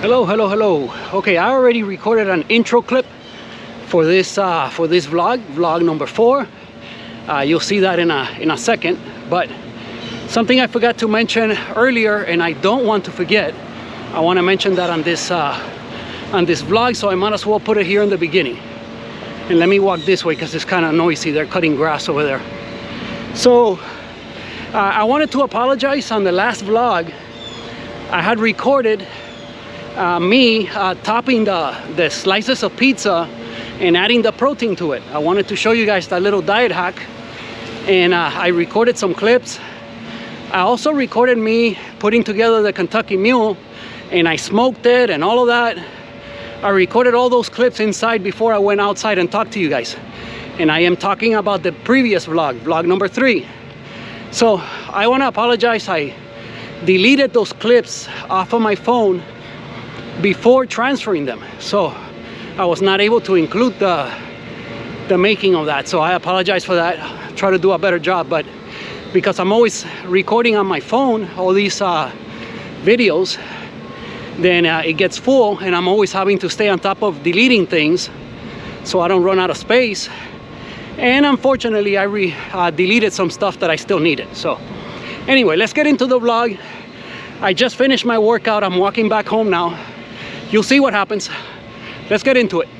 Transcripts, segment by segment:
Hello, hello, hello. Okay, I already recorded an intro clip for this vlog number 4. You'll see that in a second. But something I forgot to mention earlier, and I don't want to forget. I want to mention that on this vlog, so I might as well put it here in the beginning. And let me walk this way because it's kind of noisy. They're cutting grass over there. So I wanted to apologize. On the last vlog, I had recorded me topping the slices of pizza and adding the protein to it. I wanted to show you guys that little diet hack, and I recorded some clips. I also recorded me putting together the Kentucky Mule, and I smoked it and all of that. I recorded all those clips inside before I went outside and talked to you guys. And I am talking about the previous vlog number 3. So I want to apologize. I deleted those clips off of my phone before transferring them, so I was not able to include the making of that. So I apologize for that. Try to do a better job, but because I'm always recording on my phone all these videos, then it gets full, and I'm always having to stay on top of deleting things so I don't run out of space. And unfortunately, I deleted some stuff that I still needed. So anyway, let's get into the vlog. I just finished my workout. I'm walking back home now. You'll see what happens. Let's get into it.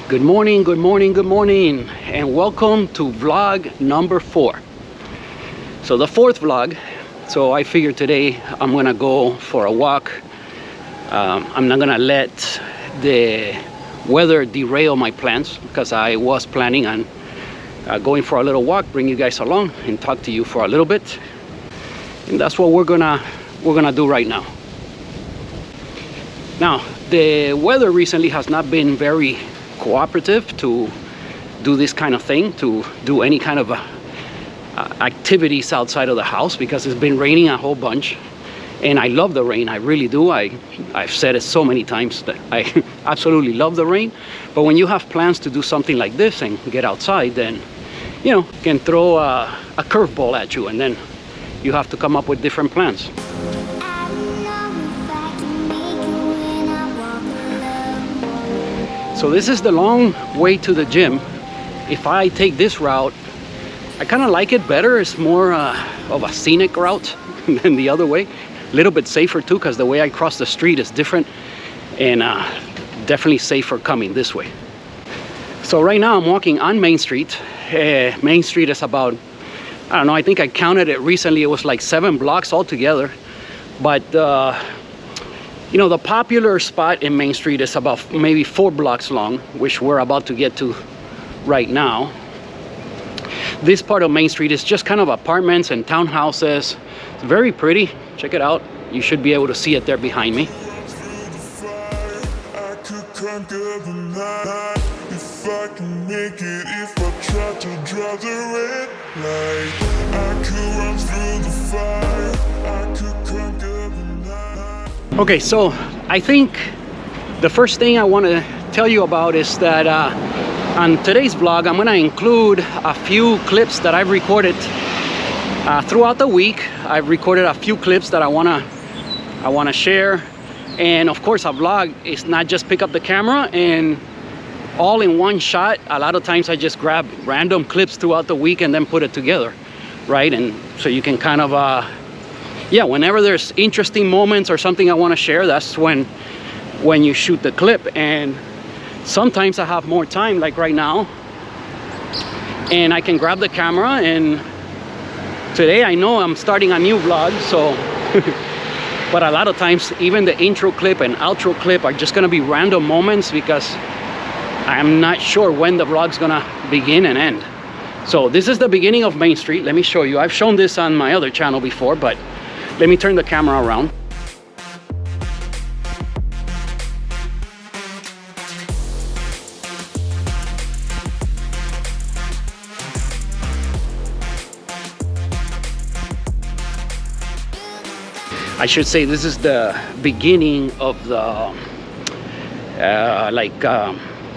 Good morning, good morning, good morning, and welcome to vlog number 4. So the 4th vlog. So I figured today I'm gonna go for a walk. I'm not gonna let the weather derail my plans, because I was planning on going for a little walk, bring you guys along and talk to you for a little bit. And that's what we're gonna do right now. Now, the weather recently has not been very cooperative to do this kind of thing, to do any kind of activities outside of the house, because it's been raining a whole bunch. And I love the rain, I really do. I've said it so many times that I absolutely love the rain. But when you have plans to do something like this and get outside, then, you know, it can throw a curveball at you, and then you have to come up with different plans. So this is the long way to the gym. If I take this route, I kind of like it better. It's more of a scenic route than the other way. A little bit safer too, because the way I cross the street is different, and definitely safer coming this way. So right now I'm walking on Main Street. Main Street is about, I don't know, I think I counted it recently. It was like 7 blocks altogether. But you know, the popular spot in Main Street is about maybe 4 blocks long, which we're about to get to right now. This part of Main Street is just kind of apartments and townhouses. It's very pretty. Check it out. You should be able to see it there behind me. Okay, so I think the first thing I want to tell you about is that on today's vlog, I'm going to include a few clips that I've recorded throughout the week. I've recorded a few clips that I want to share. And of course, a vlog is not just pick up the camera and all in one shot. A lot of times I just grab random clips throughout the week and then put it together, right? And so you can kind of yeah, whenever there's interesting moments or something I want to share, that's when you shoot the clip. And sometimes I have more time, like right now, and I can grab the camera. And today I know I'm starting a new vlog, so but a lot of times even the intro clip and outro clip are just gonna be random moments, because I'm not sure when the vlog's gonna begin and end. So this is the beginning of Main Street. Let me show you. I've shown this on my other channel before, but let me turn the camera around. I should say this is the beginning of the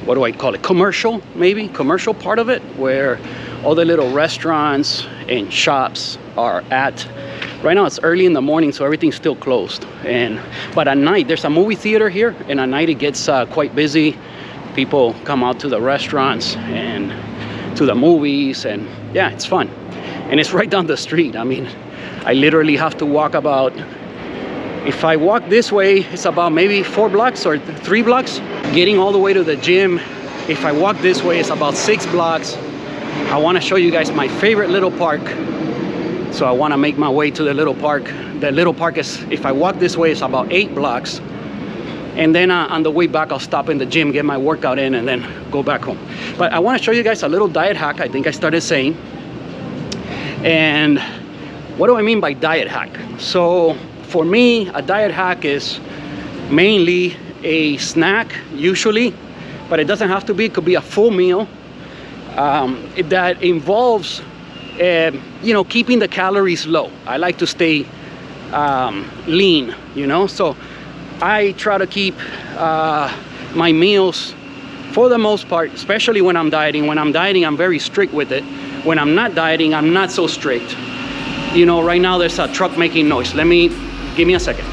what do I call it, commercial, maybe commercial part of it, where all the little restaurants and shops are at. Right now it's early in the morning, so everything's still closed. But at night, there's a movie theater here, and at night it gets quite busy. People come out to the restaurants and to the movies, and yeah, it's fun. And it's right down the street. I mean, I literally have to walk about, if I walk this way, it's about maybe 4 blocks or 3 blocks. Getting all the way to the gym, if I walk this way, it's about 6 blocks. I want to show you guys my favorite little park. So I want to make my way to the little park. The little park is, if I walk this way, it's about 8 blocks. And then on the way back, I'll stop in the gym, get my workout in, and then go back home. But I want to show you guys a little diet hack I think I started saying. And what do I mean by diet hack? So for me, a diet hack is mainly a snack, usually, but it doesn't have to be. It could be a full meal that involves you know, keeping the calories low. I like to stay lean, you know, so I try to keep my meals, for the most part, especially when I'm dieting. When I'm dieting, I'm very strict with it. When I'm not dieting, I'm not so strict. You know, right now there's a truck making noise. Give me a second.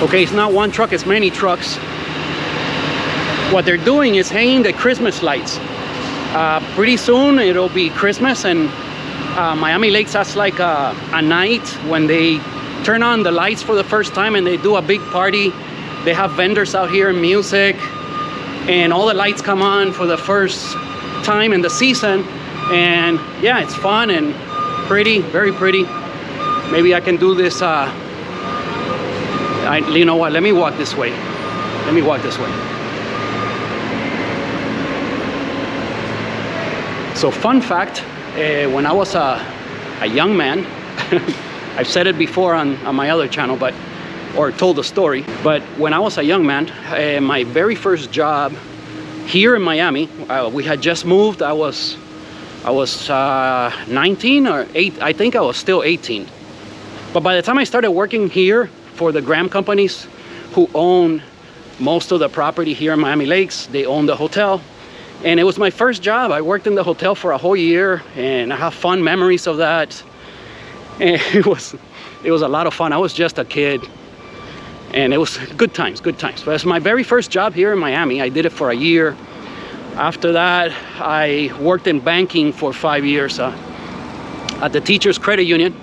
Okay, it's not one truck, it's many trucks. What they're doing is hanging the Christmas lights. Pretty soon it'll be Christmas, and Miami Lakes has like a night when they turn on the lights for the first time, and they do a big party. They have vendors out here and music, and all the lights come on for the first time in the season. And yeah, it's fun and pretty, very pretty. Maybe I can do this. You know what? Let me walk this way. Let me walk this way. So fun fact, when I was a young man, I've said it before on my other channel, or told the story, but when I was a young man, my very first job here in Miami, we had just moved. I was 19 or 8, I think I was still 18. But by the time I started working here for the Graham companies, who own most of the property here in Miami Lakes, they own the hotel. And it was my first job. I worked in the hotel for a whole year, and I have fond memories of that. And it was a lot of fun. I was just a kid, and it was good times, good times. But it's my very first job here in Miami. I did it for a year. After that, I worked in banking for 5 years at the Teachers Credit Union.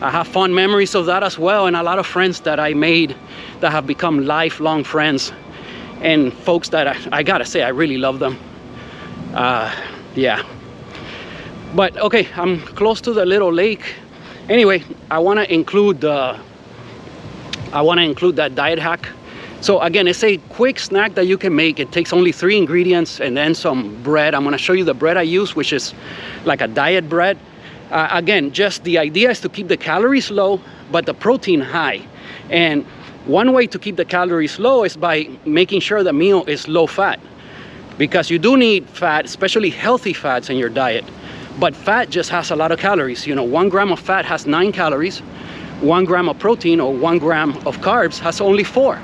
I have fond memories of that as well, and a lot of friends that I made that have become lifelong friends, and folks that I gotta say, I really love them. Yeah. But okay, I'm close to the little lake. Anyway, I want to include that diet hack. So again, it's a quick snack that you can make. It takes only 3 ingredients and then some bread. I'm going to show you the bread I use, which is like a diet bread. Again, just the idea is to keep the calories low, but the protein high. And one way to keep the calories low is by making sure the meal is low fat, because you do need fat, especially healthy fats in your diet. But fat just has a lot of calories. You know, 1 gram of fat has 9 calories. 1 gram of protein or 1 gram of carbs has only 4.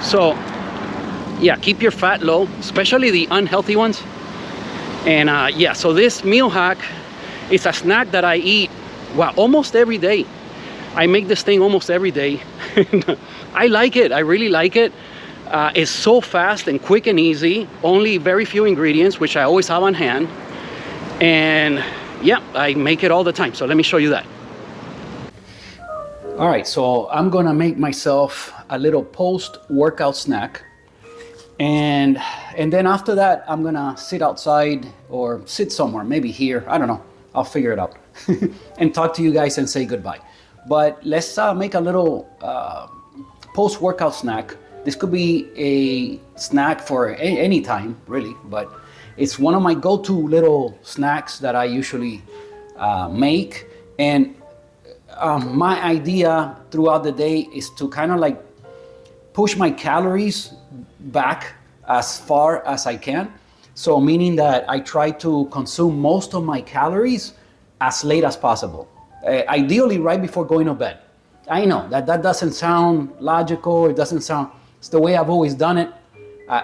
So yeah, keep your fat low, especially the unhealthy ones. And yeah, so this meal hack is a snack that I eat, well, almost every day. I make this thing almost every day. I like it. I really like it. It's so fast and quick and easy. Only very few ingredients, which I always have on hand. And yeah, I make it all the time. So let me show you that. All right, so I'm gonna make myself a little post-workout snack. And then after that, I'm gonna sit outside or sit somewhere, maybe here, I don't know. I'll figure it out. And talk to you guys and say goodbye. But let's make a little post-workout snack. This could be a snack for any time, really, but it's one of my go-to little snacks that I usually make. And my idea throughout the day is to kind of like push my calories back as far as I can. So meaning that I try to consume most of my calories as late as possible. Ideally right before going to bed. I know that doesn't sound logical, it doesn't sound It's the way I've always done it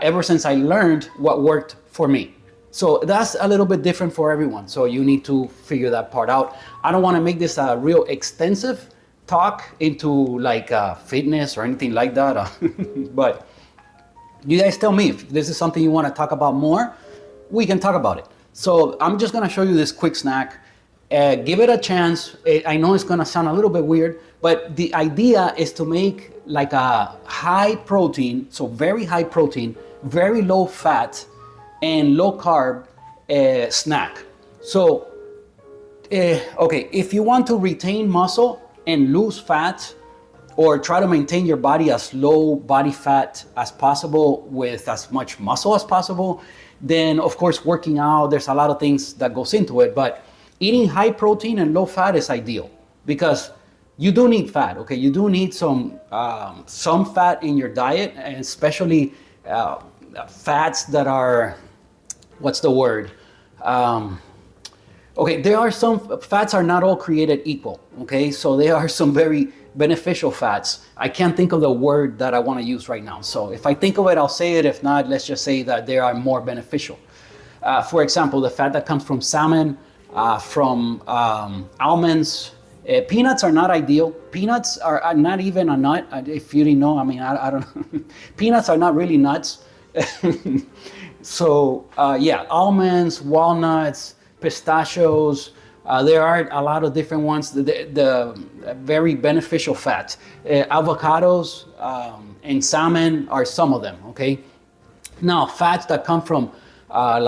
ever since I learned what worked for me. So that's a little bit different for everyone. So you need to figure that part out. I don't want to make this a real extensive talk into like fitness or anything like that. But you guys tell me if this is something you want to talk about more, we can talk about it. So I'm just going to show you this quick snack. Give it a chance. I know it's going to sound a little bit weird, but the idea is to make like a high protein, so very high protein, very low fat, and low carb snack. So, okay, if you want to retain muscle and lose fat, or try to maintain your body as low body fat as possible with as much muscle as possible, then of course working out, there's a lot of things that goes into it. But eating high protein and low fat is ideal because you do need fat. Okay, you do need some fat in your diet, and especially fats that are, what's the word? Okay, there are some fats are not all created equal. Okay, so there are some very beneficial fats. I can't think of the word that I want to use right now. So if I think of it, I'll say it. If not, let's just say that they are more beneficial. For example, the fat that comes from salmon, from almonds. Peanuts are not ideal. Peanuts are not even a nut. If you didn't know, I mean, I don't know. Peanuts are not really nuts. So yeah, almonds, walnuts, pistachios. There are a lot of different ones. The very beneficial fats. Avocados and salmon are some of them. Okay. Now fats that come from I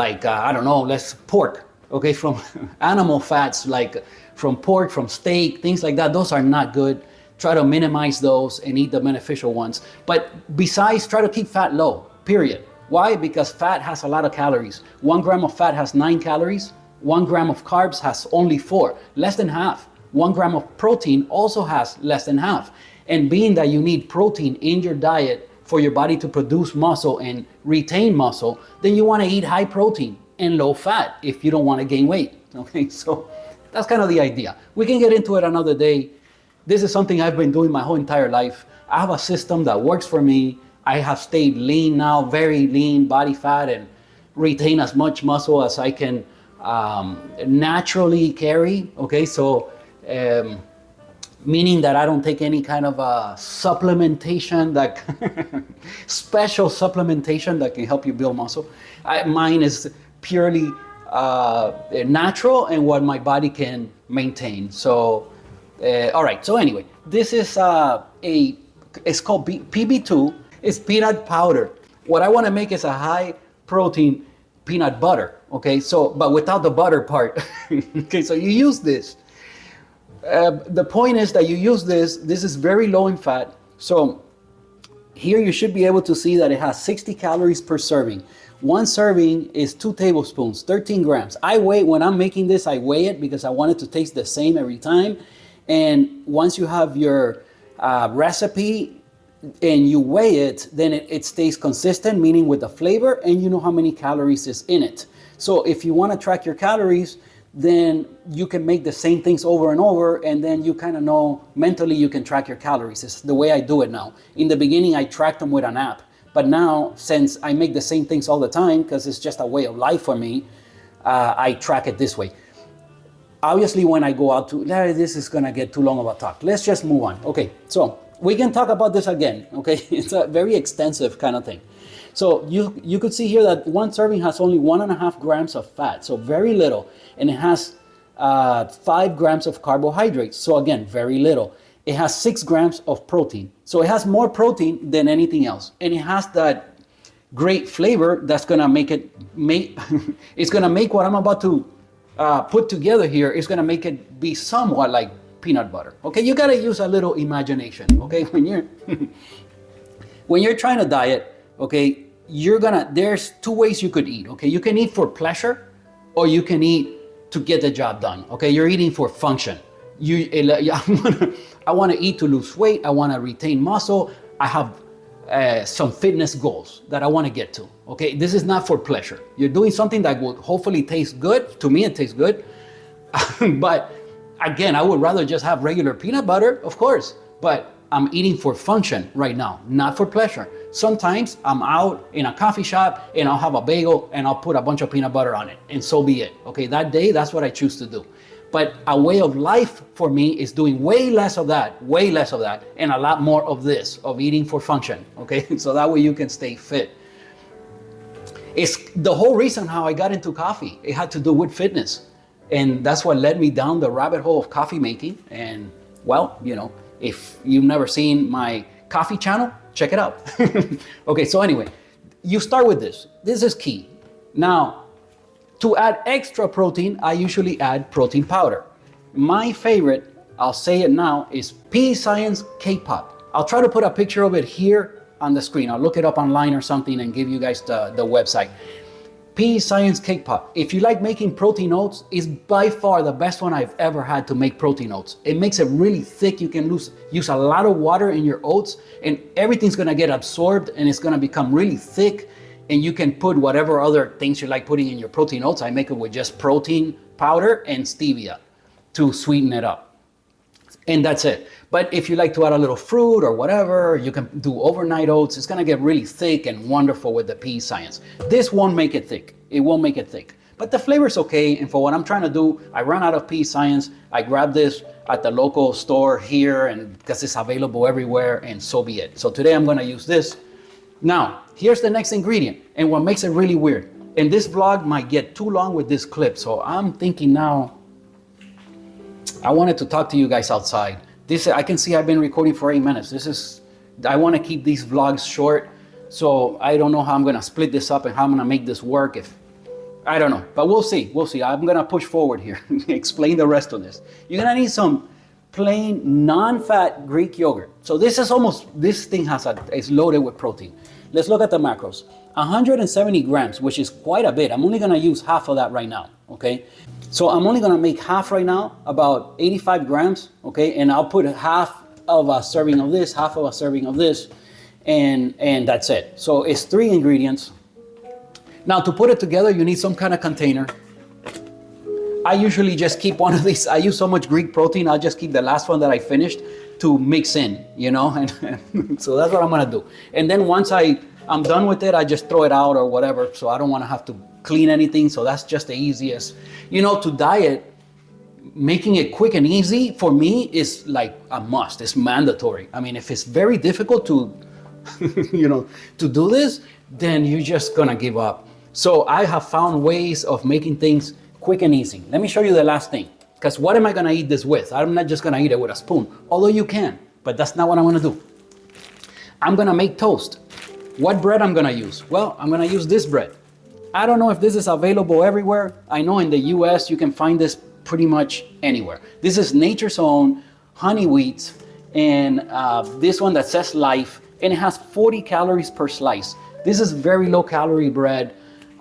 don't know, pork. Okay, from animal fats like from pork, from steak, things like that. Those are not good. Try to minimize those and eat the beneficial ones. But besides, try to keep fat low. Period. Why? Because fat has a lot of calories. 1 gram of fat has 9 calories. 1 gram of carbs has only 4, less than half. 1 gram of protein also has less than half. And being that you need protein in your diet for your body to produce muscle and retain muscle, then you want to eat high protein and low fat if you don't want to gain weight. Okay, so that's kind of the idea. We can get into it another day. This is something I've been doing my whole entire life. I have a system that works for me. I have stayed lean now, very lean body fat, and retain as much muscle as I can naturally carry. Okay, so meaning that I don't take any kind of supplementation, that special supplementation that can help you build muscle. Mine is purely natural and what my body can maintain. So, all right. So anyway, this is it's called PB2. It's peanut powder. What I want to make is a high protein peanut butter. Okay, so but without the butter part. Okay, so you use this. The point is that you use this. This is very low in fat. So here you should be able to see that it has 60 calories per serving. One serving is 2 tablespoons, 13 grams. When I'm making this, I weigh it because I want it to taste the same every time. And once you have your recipe and you weigh it, then it stays consistent, meaning with the flavor, and you know how many calories is in it. So if you want to track your calories, then you can make the same things over and over, and then you kind of know mentally you can track your calories. It's the way I do it now. In the beginning, I tracked them with an app. But now, since I make the same things all the time, because it's just a way of life for me, I track it this way. Obviously, when I go out to, this is going to get too long of a talk. Let's just move on. Okay, so we can talk about this again, okay? It's a very extensive kind of thing. So you could see here that one serving has only 1.5 grams of fat, so very little. And it has 5 grams of carbohydrates, so again, very little. It has 6 grams of protein. So it has more protein than anything else. And it has that great flavor that's gonna it's gonna make what I'm about to put together here, is gonna make it be somewhat like peanut butter. Okay, you gotta use a little imagination, okay? When you're trying to diet, okay, there's 2 ways you could eat, okay? You can eat for pleasure, or you can eat to get the job done, okay? You're eating for function. I want to eat to lose weight. I want to retain muscle. I have some fitness goals that I want to get to. Okay, this is not for pleasure. You're doing something that will hopefully taste good. To me, it tastes good. But again, I would rather just have regular peanut butter, of course. But I'm eating for function right now, not for pleasure. Sometimes I'm out in a coffee shop and I'll have a bagel and I'll put a bunch of peanut butter on it, and so be it. Okay, that day, that's what I choose to do. But a way of life for me is doing way less of that, and a lot more of this, of eating for function, okay? So that way you can stay fit. It's the whole reason how I got into coffee. It had to do with fitness. And that's what led me down the rabbit hole of coffee making. And well, you know, if you've never seen my coffee channel, check it out. Okay, so anyway, you start with this. This is key. Now, to add extra protein, I usually add protein powder. My favorite, I'll say it now, is P Science Cake Pop. I'll try to put a picture of it here on the screen. I'll look it up online or something and give you guys the website. P Science Cake Pop. If you like making protein oats, is by far the best one I've ever had to make protein oats. It makes it really thick. You can use a lot of water in your oats and everything's gonna get absorbed and it's gonna become really thick, and you can put whatever other things you like putting in your protein oats. I make it with just protein powder and stevia to sweeten it up. And that's it. But if you like to add a little fruit or whatever, you can do overnight oats. It's gonna get really thick and wonderful with the P Science. This won't make it thick. It won't make it thick. But the flavor's okay, and for what I'm trying to do, I ran out of P Science. I grabbed this at the local store here, and because it's available everywhere, and so be it. So today I'm gonna use this. Now, here's the next ingredient, and what makes it really weird. And this vlog might get too long with this clip, so I'm thinking now, I wanted to talk to you guys outside. I can see I've been recording for 8 minutes. I want to keep these vlogs short, so I don't know how I'm gonna split this up and how I'm gonna make this work. I don't know, but we'll see. I'm gonna push forward here, explain the rest of this. You're gonna need some plain non-fat Greek yogurt. So this thing is loaded with protein. Let's look at the macros. 170 grams, which is quite a bit. I'm only gonna use half of that right now, okay? So I'm only gonna make half right now, about 85 grams, okay? And I'll put half of a serving of this, half of a serving of this, and that's it. So it's 3 ingredients. Now to put it together, you need some kind of container. I usually just keep one of these. I use so much Greek protein, I'll just keep the last one that I finished to mix in, you know? And so that's what I'm gonna do. And then once I'm done with it, I just throw it out or whatever, so I don't wanna have to clean anything, so that's just the easiest. You know, to diet, making it quick and easy for me is like a must, it's mandatory. I mean, if it's very difficult to, you know, to do this, then you're just gonna give up. So I have found ways of making things quick and easy. Let me show you the last thing, because what am I gonna eat this with? I'm not just gonna eat it with a spoon, although you can, but that's not what I'm gonna do. I'm gonna make toast. What bread I'm gonna use? Well, I'm gonna use this bread. I don't know if this is available everywhere. I know in the US you can find this pretty much anywhere. This is Nature's Own honey wheat, and this one that says Life, and it has 40 calories per slice. This is very low calorie bread.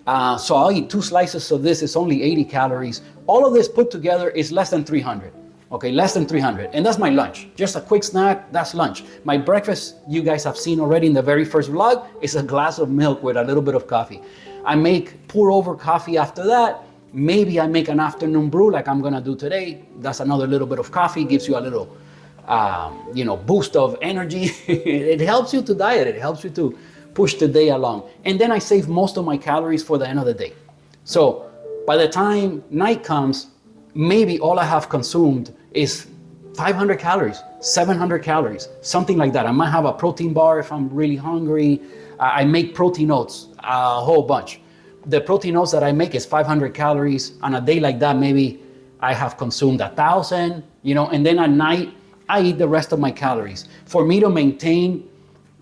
So I'll eat 2 slices of this. It's only 80 calories. All of this put together is less than 300. Okay, less than 300. And that's my lunch. Just a quick snack, that's lunch. My breakfast, you guys have seen already in the very first vlog, is a glass of milk with a little bit of coffee. I make pour over coffee after that. Maybe I make an afternoon brew like I'm gonna do today. That's another little bit of coffee, gives you a little, you know, boost of energy. It helps you to diet. It helps you to push the day along. And then I save most of my calories for the end of the day. So by the time night comes, maybe all I have consumed is 500 calories, 700 calories, something like that. I might have a protein bar if I'm really hungry. I make protein oats, a whole bunch. The protein oats that I make is 500 calories. On a day like that, maybe I have consumed 1,000, you know, and then at night, I eat the rest of my calories. For me to maintain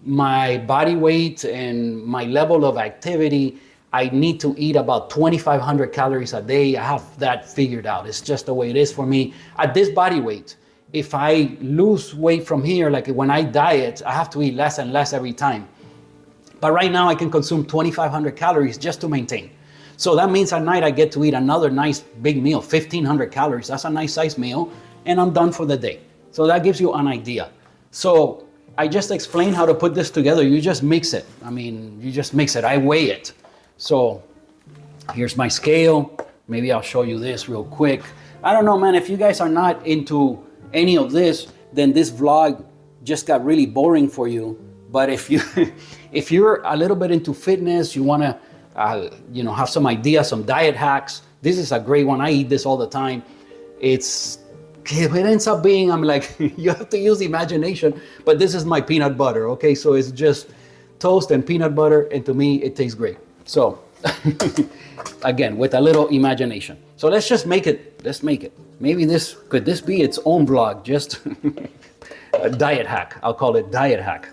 my body weight and my level of activity, I need to eat about 2,500 calories a day. I have that figured out. It's just the way it is for me. At this body weight, if I lose weight from here, like when I diet, I have to eat less and less every time. But right now I can consume 2,500 calories just to maintain. So that means at night I get to eat another nice big meal, 1,500 calories. That's a nice size meal, and I'm done for the day. So that gives you an idea. So I just explained how to put this together. You just mix it. I mean, you just mix it. I weigh it. So here's my scale. Maybe I'll show you this real quick. I don't know, man, if you guys are not into any of this, then this vlog just got really boring for you. But if you if you're a little bit into fitness, you want to, have some ideas, some diet hacks, this is a great one. I eat this all the time. It ends up being, I'm like, you have to use imagination, but this is my peanut butter, okay? So it's just toast and peanut butter, and to me, it tastes great. So, again, with a little imagination. So let's just make it, Maybe could this be its own vlog, just a diet hack. I'll call it diet hack.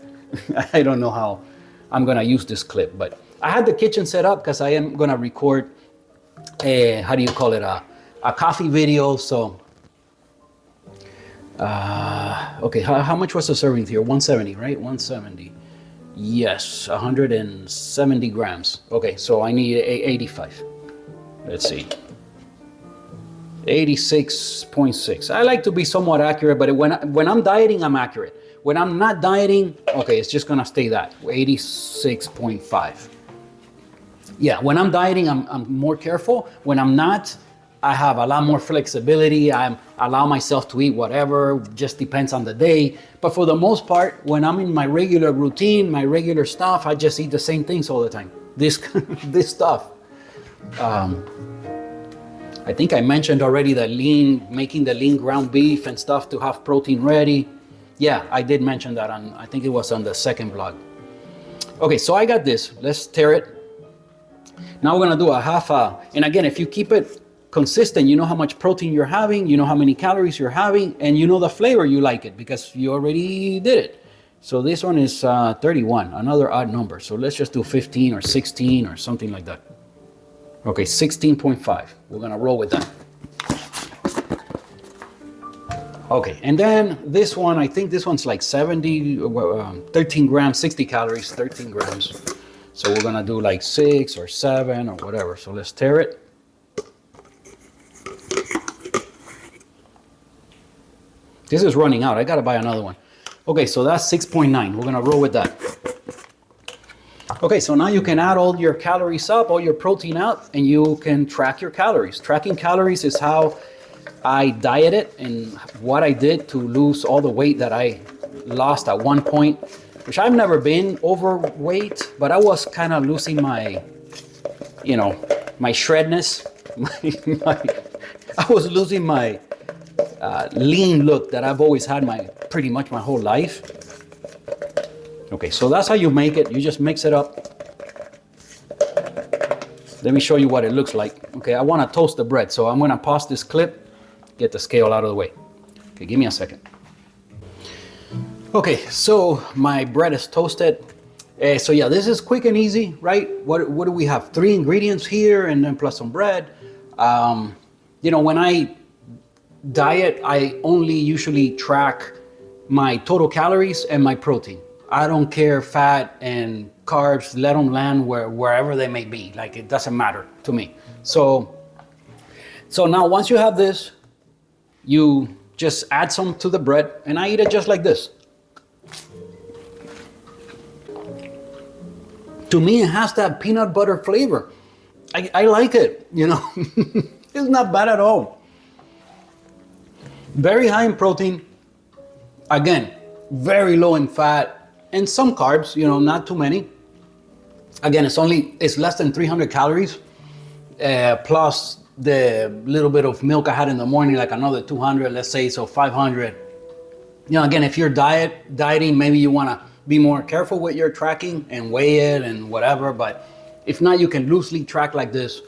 I don't know how I'm gonna use this clip, but I had the kitchen set up because I am gonna record a coffee video. So, okay, how much was the serving here? 170, right? 170. Yes, 170 grams. Okay, so I need 85. Let's see. 86.6. I like to be somewhat accurate, but when I'm dieting, I'm accurate. When I'm not dieting, okay, it's just gonna stay that, 86.5. Yeah, when I'm dieting, I'm more careful. When I'm not, I have a lot more flexibility. I allow myself to eat whatever, just depends on the day. But for the most part, when I'm in my regular routine, my regular stuff, I just eat the same things all the time. This stuff. I think I mentioned already making the lean ground beef and stuff to have protein ready. Yeah, I did mention that I think it was on the second vlog. Okay, so I got this. Let's tear it. Now we're gonna do and again, if you keep it consistent, you know how much protein you're having, you know how many calories you're having, and you know the flavor you like it because you already did it. So this one is 31, another odd number. So let's just do 15 or 16 or something like that. Okay, 16.5. We're gonna roll with that. Okay, and then this one, I think this one's like 13 grams, 60 calories, 13 grams. So we're gonna do like 6 or 7 or whatever. So let's tear it. This is running out. I gotta buy another one. Okay, so that's 6.9. We're gonna roll with that. Okay, so now you can add all your calories up, all your protein out, and you can track your calories. Tracking calories is how I dieted and what I did to lose all the weight that I lost at one point, which I've never been overweight, but I was kind of losing my shredness. I was losing my lean look that I've always had pretty much my whole life. Okay, so that's how you make it. You just mix it up. Let me show you what it looks like. Okay, I want to toast the bread, so I'm going to pause this clip, get the scale out of the way. Okay, give me a second. Okay, so my bread is toasted. So yeah, this is quick and easy, right? What do we have? 3 ingredients here and then plus some bread. When I diet, I only usually track my total calories and my protein. I don't care fat and carbs, let them land wherever they may be. Like, it doesn't matter to me. So now once you have this, you just add some to the bread, and I eat it just like this. To me, it has that peanut butter flavor. I like it, It's not bad at all. Very high in protein. Again, very low in fat. And some carbs, not too many. Again, it's less than 300 calories, plus the little bit of milk I had in the morning, like another 200, let's say, so 500. Again, if you're dieting, maybe you want to be more careful with your tracking and weigh it and whatever, but if not, you can loosely track like this.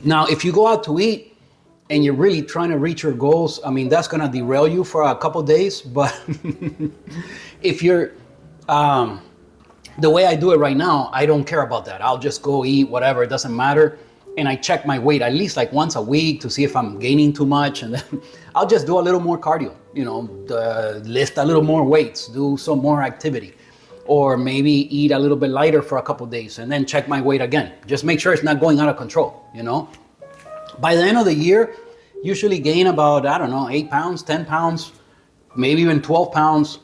Now, if you go out to eat and you're really trying to reach your goals, I mean, that's going to derail you for a couple days, but if you're, the way I do it right now, I don't care about that. I'll just go eat whatever, it doesn't matter. And I check my weight at least like once a week to see if I'm gaining too much. And then I'll just do a little more cardio, lift a little more weights, do some more activity, or maybe eat a little bit lighter for a couple days and then check my weight again. Just make sure it's not going out of control, By the end of the year, usually gain about, 8 pounds, 10 pounds, maybe even 12 pounds.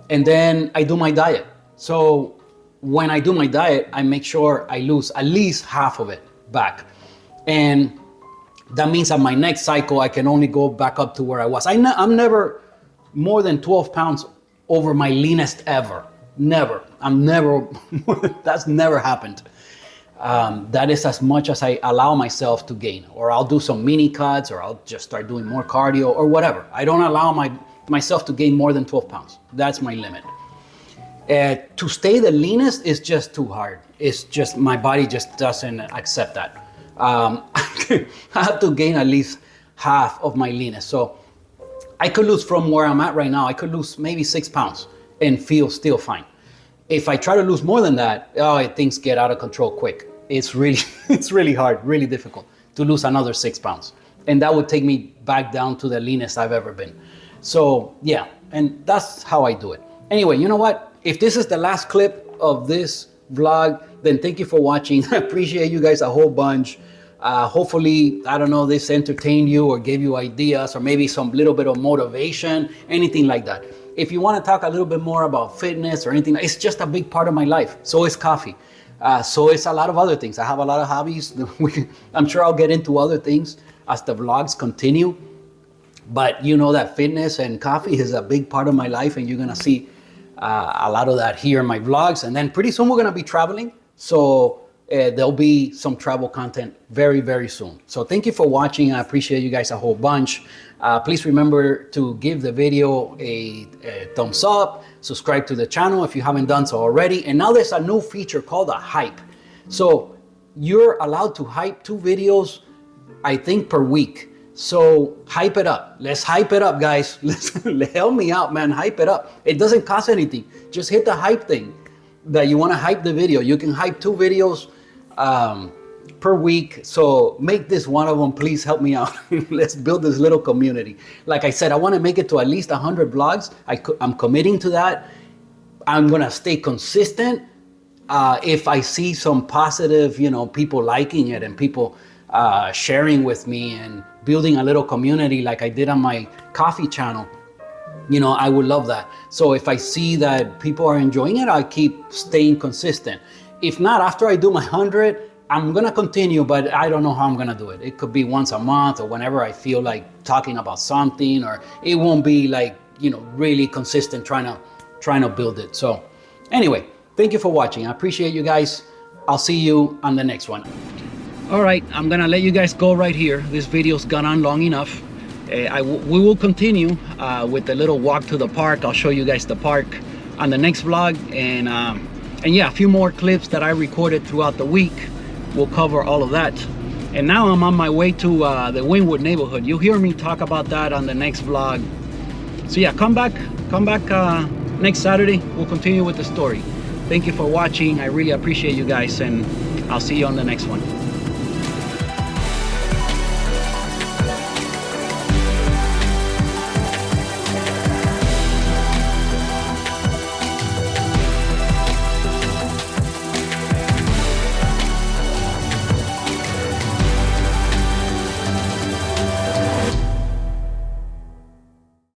And then I do my diet. So when I do my diet, I make sure I lose at least half of it back. And that means at my next cycle, I can only go back up to where I was. I'm never more than 12 pounds over my leanest ever. Never. I'm never, that's never happened. That is as much as I allow myself to gain, or I'll do some mini cuts, or I'll just start doing more cardio or whatever. I don't allow myself to gain more than 12 pounds. That's my limit. To stay the leanest is just too hard. It's just, my body just doesn't accept that. I have to gain at least half of my leanness. So I could lose from where I'm at right now. I could lose maybe 6 pounds and feel still fine. If I try to lose more than that, things get out of control quick. It's really hard, really difficult to lose another 6 pounds. And that would take me back down to the leanest I've ever been. So yeah, and that's how I do it. Anyway, you know what? If this is the last clip of this vlog, then thank you for watching. I appreciate you guys a whole bunch. Hopefully, I don't know, this entertained you or gave you ideas or maybe some little bit of motivation, anything like that. If you want to talk a little bit more about fitness or anything, it's just a big part of my life. So is coffee. So it's a lot of other things. I have a lot of hobbies. I'm sure I'll get into other things as the vlogs continue. But you know that fitness and coffee is a big part of my life, and you're going to see a lot of that here in my vlogs. And then pretty soon we're going to be traveling. So there'll be some travel content very, very soon. So thank you for watching. I appreciate you guys a whole bunch. Please remember to give the video a thumbs up, subscribe to the channel if you haven't done so already. And now there's a new feature called a hype. So you're allowed to hype 2 videos, I think, per week. So hype it up. Let's hype it up, guys. Help me out, man. Hype it up. It doesn't cost anything. Just hit the hype thing that you want to hype the video. You can hype 2 videos per week. So make this one of them. Please help me out. Let's build this little community. Like I said, I want to make it to at least 100 vlogs. I'm committing to that. I'm going to stay consistent. If I see some positive, people liking it and people sharing with me and building a little community like I did on my coffee channel, I would love that. So if I see that people are enjoying it, I'll keep staying consistent. If not, after I do my 100, I'm going to continue, but I don't know how I'm going to do it. It could be once a month or whenever I feel like talking about something, or it won't be like, really consistent trying to build it. So anyway, thank you for watching. I appreciate you guys. I'll see you on the next one. All right, I'm gonna let you guys go right here. This video's gone on long enough. We will continue with the little walk to the park. I'll show you guys the park on the next vlog, and yeah, a few more clips that I recorded throughout the week. We'll cover all of that. And now I'm on my way to the Wynwood neighborhood. You'll hear me talk about that on the next vlog. So yeah, come back next Saturday. We'll continue with the story. Thank you for watching. I really appreciate you guys, and I'll see you on the next one.